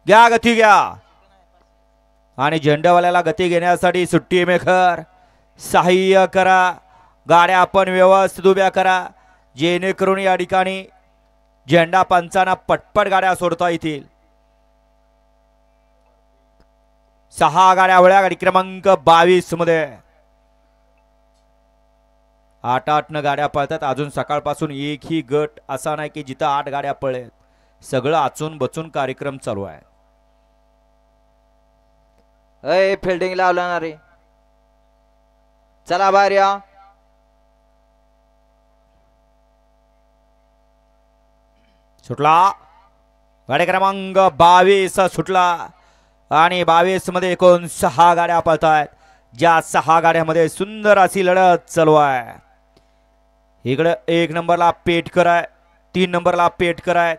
घ्या गती घ्या आणि झेंडावाल्याला गती घेण्यासाठी सुट्टी मेकर सहाय्य करा. गाड्या आपण व्यवस्थित उभ्या करा जेणेकरून या ठिकाणी झेंडा पंचांना पटपट गाड्या सोडता येतील. 6 गाड्या वळ्या गाडी क्रमांक 22 मध्ये 8-8 गाड्या पळतात. अजून सकाळपासून एकही गट असा नाही की जिथं 8 गाड्या पळेत. सगळं आचून बचून कार्यक्रम चालू आहे. फिल्डिंग लावणार रे. चला बाहेर या. सुटला गाडी क्रमांक 22 सुटला आणि 22 मध्ये एकूण 6 गाड्या पळतायत. ज्या 6 गाड्यामध्ये सुंदर अशी लढत चालू आहे. इकडे 1 नंबरला पेटकर आहे, 3 नंबरला पेटकर आहेत,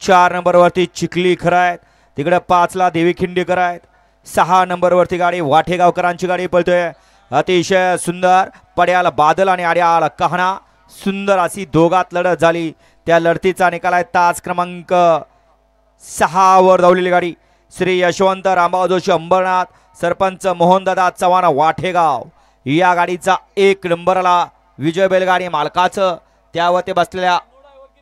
4 नंबरवरती चिखलीकर आहेत, तिकडे 5 ला देवी खिंडेकर आहेत, 6 नंबरवरती गाडी वाटेगावकरांची गाडी पळतोय. अतिशय सुंदर पड्याला बादल आणि आड्याला कहाणा सुंदर अशी दोघात लढत झाली. त्या लढतीचा निकाल आहे तास क्रमांक 6 वर धावलेली गाडी श्री यशवंत रामभाऊ जोशी अंबरनाथ, सरपंच मोहनदादा चव्हाण वाठेगाव. या गाडीचा 1 नंबरला विजय बैलगाडी मालकाचं त्यावरती बसलेल्या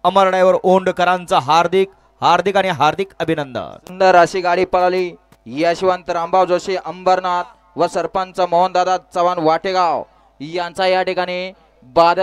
अमर ड्रायव्हर ओंडकरांचं हार्दिक आणि हार्दिक अभिनंदन. सुंदर अशी गाडी पळाली. यशवंत रामभाऊ जोशी अंबरनाथ व सरपंच मोहनदादा चव्हाण वाटेगाव यांचा या ठिकाणी बादल